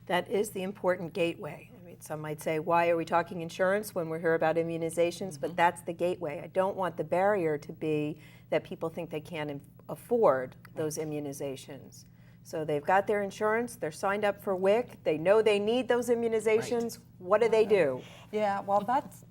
That is the important gateway. I mean, some might say, why are we talking insurance when we're here about immunizations? But that's the gateway. I don't want the barrier to be that people think they can't afford those immunizations. So they've got their insurance, they're signed up for WIC, they know they need those immunizations. What do they do? Yeah, well,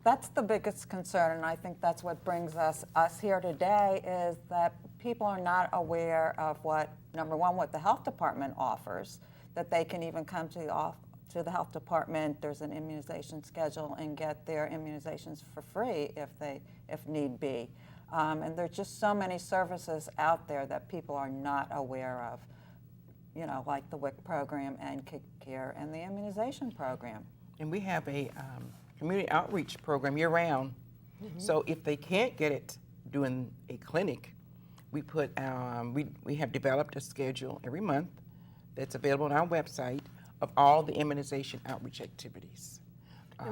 that's the biggest concern, and I think that's what brings us here today, is that people are not aware of what, number one, what the health department offers, that they can even come to the health department, there's an immunization schedule, and get their immunizations for free if need be. And there's just so many services out there that people are not aware of, you know, like the WIC program and Kid Care and the immunization program. And we have a community outreach program year-round. So if they can't get it during a clinic, we put we have developed a schedule every month that's available on our website of all the immunization outreach activities.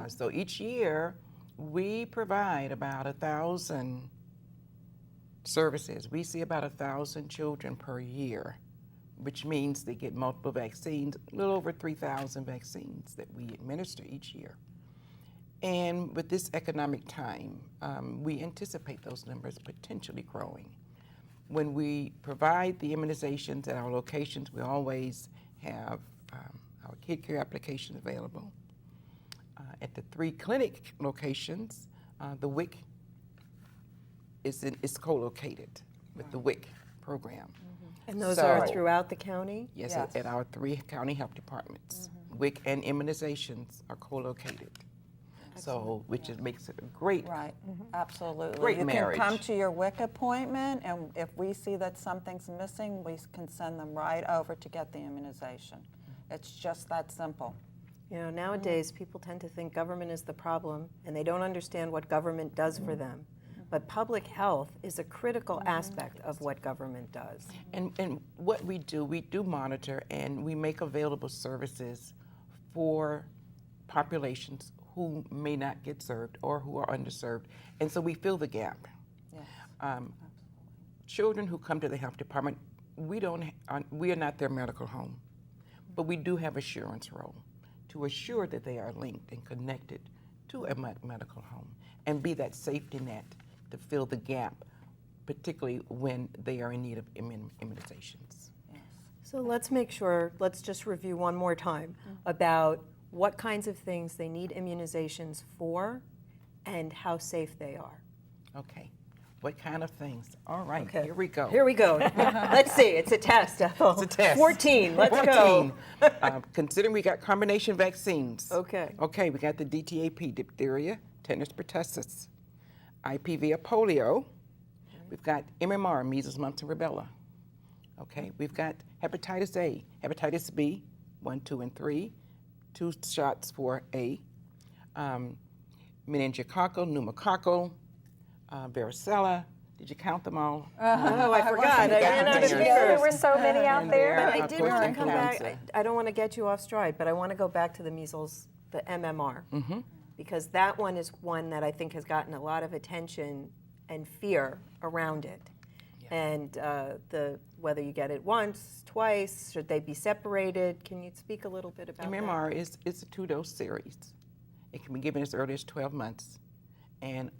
So each year we provide about 1,000 services. We see about 1,000 children per year, which means they get multiple vaccines, a little over 3,000 vaccines that we administer each year. And with this economic time, we anticipate those numbers potentially growing. When we provide the immunizations at our locations, we always have our Kid Care application available. At the 3 clinic locations, the WIC is co-located with the WIC program. And those So- are throughout the county? Yes, Yes. at our 3 county health departments. WIC and immunizations are co-located. So, which makes it a great, Right, absolutely. Great you marriage. can come to your WIC appointment, and if we see that something's missing, we can send them right over to get the immunization. It's just that simple. You know, nowadays people tend to think government is the problem and they don't understand what government does for them. But public health is a critical aspect of what government does. and what we do monitor and we make available services for populations who may not get served or who are underserved. And so we fill the gap. Yes. Children who come to the health department, we are not their medical home, but we do have assurance role to assure that they are linked and connected to a medical home and be that safety net to fill the gap, particularly when they are in need of immunizations. So let's make sure, let's just review one more time about what kinds of things they need immunizations for and how safe they are. Okay, what kind of things? All right, Okay. here we go. Here we go. Let's see, it's a test, Ethel. It's a test. 14, let's 14. go. Considering we got combination vaccines. Okay. Okay, we got the DTaP, diphtheria, tetanus pertussis, IPV, polio. We've got MMR, measles, mumps, and rubella. Okay, we've got hepatitis A, hepatitis B, 1, 2, and 3, 2 shots for A, meningococcal, pneumococcal, varicella. Did you count them all? Oh, I forgot. I ran out of There There were fingers. so many out And there. But I of did course, want to come back. influenza. I don't want to get you off stride, but I want to go back to the measles, the MMR, because that one is one that I think has gotten a lot of attention and fear around it. And whether you get it once, twice, should they be separated? Can you speak a little bit about that? MMR is a 2-dose series. It can be given as early as 12 months and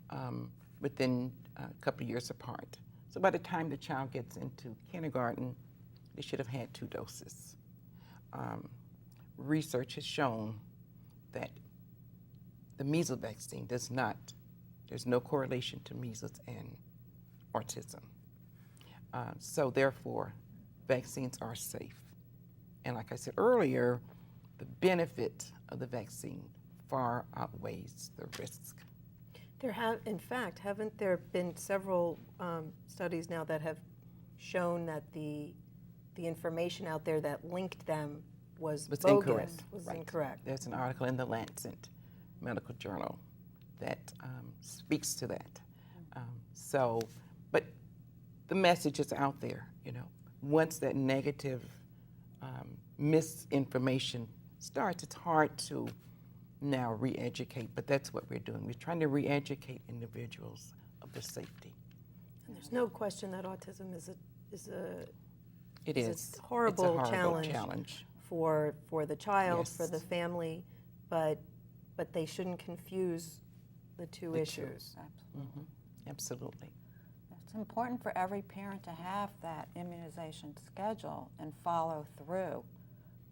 within a couple of years apart. So by the time the child gets into kindergarten, they should have had 2 doses. Research has shown that the measles vaccine there's no correlation to measles and autism. So therefore, vaccines are safe. And like I said earlier, the benefit of the vaccine far outweighs the risk. There have, in fact, haven't there been several studies now that have shown that the information out there that linked them was bogus, incorrect. was Right. incorrect. There's an article in the Lancet Medical Journal that speaks to that. But the message is out there, you know. Once that negative misinformation starts, it's hard to now re-educate, but that's what we're doing. We're trying to re-educate individuals of the safety. And there's no question that autism is a It It's is. a horrible It's a horrible challenge. challenge. for the child, for Yes. the family, but they shouldn't confuse the two issues. Absolutely. Absolutely. It's important for every parent to have that immunization schedule and follow through,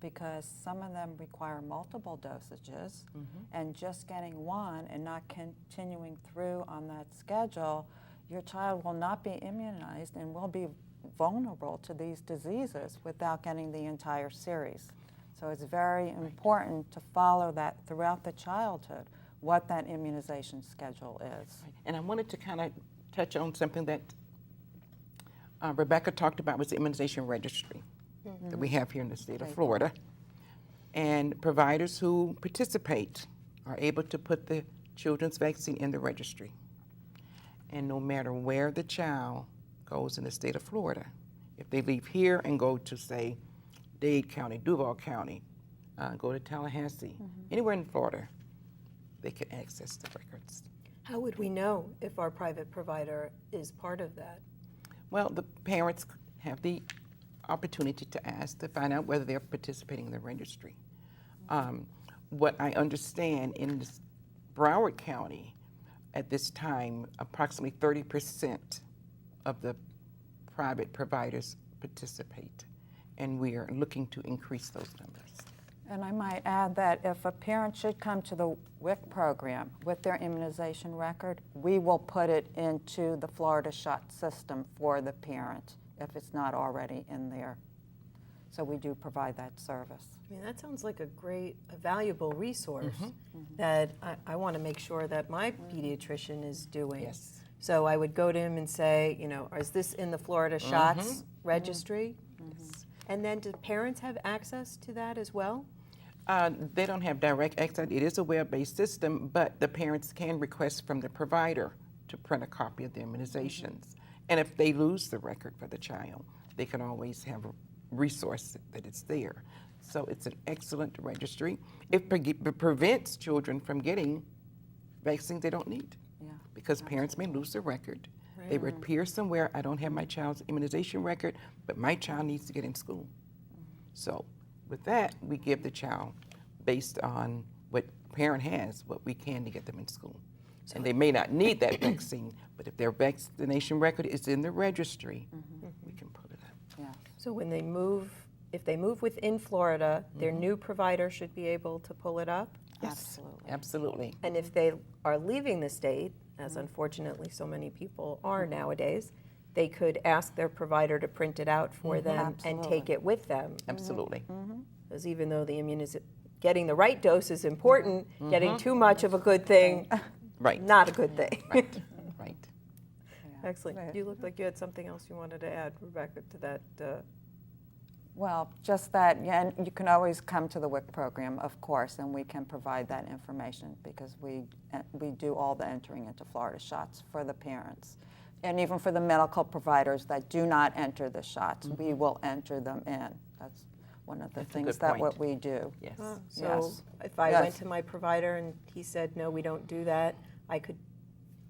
because some of them require multiple dosages, and just getting one and not continuing through on that schedule, your child will not be immunized and will be vulnerable to these diseases without getting the entire series. So it's very important to follow that throughout the childhood, what that immunization schedule is. And I wanted to kind of touch on something that Rebecca talked about, was the immunization registry that we have here in the state of Great. Florida. And providers who participate are able to put the children's vaccine in the registry. And no matter where the child goes in the state of Florida, if they leave here and go to, say, Dade County, Duval County, go to Tallahassee, anywhere in Florida, they can access the records. How would we know if our private provider is part of that? Well, the parents have the opportunity to ask to find out whether they're participating in the registry. What I understand in this Broward County at this time, approximately 30% of the private providers participate, and we are looking to increase those numbers. And I might add that if a parent should come to the WIC program with their immunization record, we will put it into the Florida Shot system for the parent if it's not already in there. So we do provide that service. I mean, that sounds like a valuable resource that I want to make sure that my pediatrician is doing. Yes. So I would go to him and say, is this in the Florida Shots registry? And then do parents have access to that as well? They don't have direct access. It is a web-based system, but the parents can request from the provider to print a copy of the immunizations. And if they lose the record for the child, they can always have a resource that it's there. So it's an excellent registry. It prevents children from getting vaccines they don't need, Yeah. because parents may lose the record. They would appear somewhere, I don't have my child's immunization record, but my child needs to get in school. So with that, we give the child, based on what parent has, what we can to get them in school. And they may not need that vaccine, but if their vaccination record is in the registry, we can pull it up. Yeah. So when they move, if they move within Florida, their new provider should be able to pull it up? Yes, Absolutely. absolutely. And if they are leaving the state, as unfortunately so many people are nowadays, they could ask their provider to print it out for them and take Absolutely. it with them. Absolutely. Because even though getting the right dose is important, getting too much of a good thing, Right. not a good thing. Right. Right. Yeah. Excellent. You looked like you had something else you wanted to add, Rebecca, to that. Well, just that, yeah, and you can always come to the WIC program, of course, and we can provide that information, because we do all the entering into Florida Shots for the parents. And even for the medical providers that do not enter the shots, we will enter them in. That's one of the That's a things good that point. what we do. Yes. So Yes. if I Yes. went to my provider and he said, no, we don't do that, I could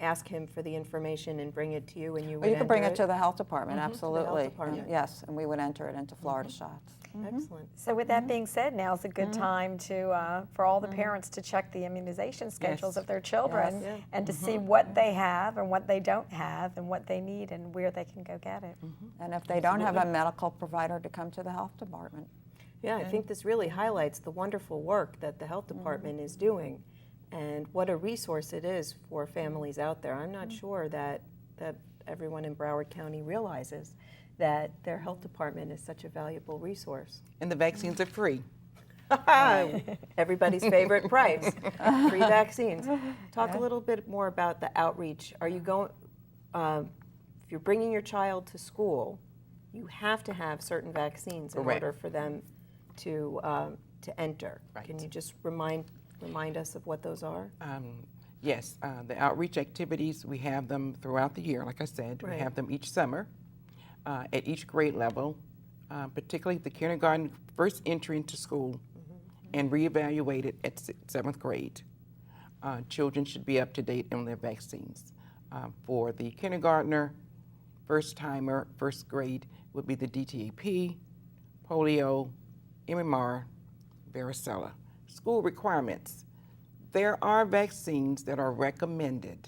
ask him for the information and bring it to you, and you would Well, you can bring enter it to the health department, absolutely. department. Yes, and we would enter it into Florida Shots. Excellent. So with that being said, now's a good time to for all the parents to check the immunization schedules of their children Yes. and to see what they have and what they don't have and what they need and where they can go get it. And if they don't have a medical provider, to come to the health department. Yeah, I think this really highlights the wonderful work that the health department is doing, and what a resource it is for families out there. I'm not sure that everyone in Broward County realizes that their health department is such a valuable resource. And the vaccines are free. Everybody's favorite price, free vaccines. Talk a little bit more about the outreach. Are you going, if you're bringing your child to school, you have to have certain vaccines in Correct. order for them to enter. Right. Can you just remind us of what those are? Yes, the outreach activities, we have them throughout the year, like I said. Right. We have them each summer at each grade level, particularly the kindergarten first entry into school and reevaluated at 7th grade. Children should be up to date on their vaccines. For the kindergartner, first timer, first grade would be the DTaP, polio, MMR, varicella. School requirements. There are vaccines that are recommended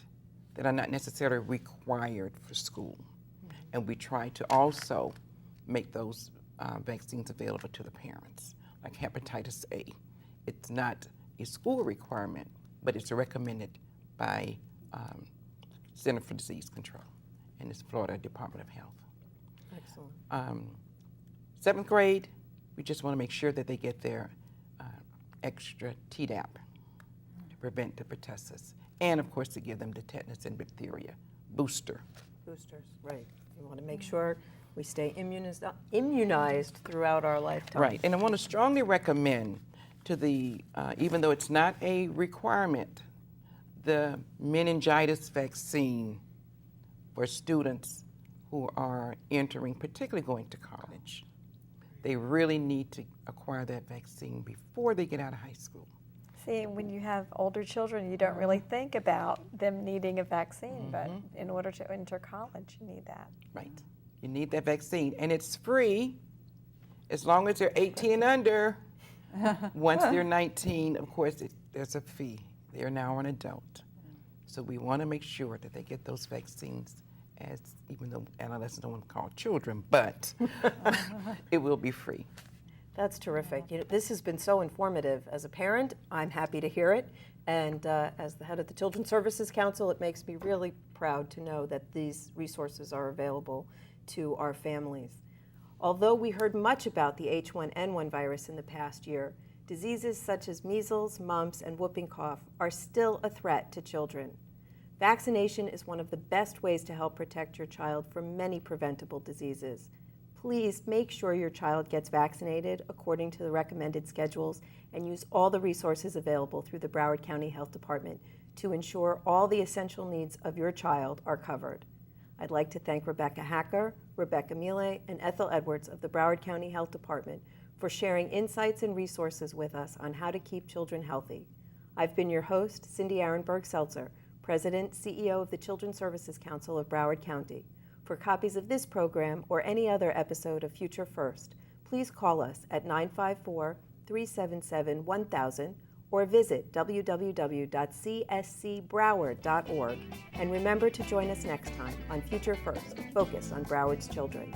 that are not necessarily required for school. And we try to also make those vaccines available to the parents, like hepatitis A. It's not a school requirement, but it's recommended by Center for Disease Control and it's Florida Department of Health. Excellent. 7th grade, we just want to make sure that they get their extra Tdap to prevent the pertussis, and of course to give them the tetanus and diphtheria booster. Boosters, right. We want to make sure we stay immunized throughout our lifetime. Right, and I want to strongly recommend to the, even though it's not a requirement, the meningitis vaccine for students who are entering, particularly going to college. They really need to acquire that vaccine before they get out of high school. See, when you have older children, you don't really think about them needing a vaccine, but in order to enter college, you need that. Right, you need that vaccine, and it's free as long as they're 18 and under. Once they're 19, of course, there's a fee. They are now an adult. So we want to make sure that they get those vaccines, as even though adolescents don't want to call children, but it will be free. That's terrific. You know, this has been so informative. As a parent, I'm happy to hear it. And as the head of the Children's Services Council, it makes me really proud to know that these resources are available to our families. Although we heard much about the H1N1 virus in the past year, diseases such as measles, mumps, and whooping cough are still a threat to children. Vaccination is one of the best ways to help protect your child from many preventable diseases. Please make sure your child gets vaccinated according to the recommended schedules and use all the resources available through the Broward County Health Department to ensure all the essential needs of your child are covered. I'd like to thank Rebecca Hacker, Rebecca Miele, and Ethel Edwards of the Broward County Health Department for sharing insights and resources with us on how to keep children healthy. I've been your host, Cindy Arenberg-Seltzer, President, CEO of the Children's Services Council of Broward County. For copies of this program or any other episode of Future First, please call us at 954-377-1000 or visit www.cscbroward.org. And remember to join us next time on Future First, Focus on Broward's Children.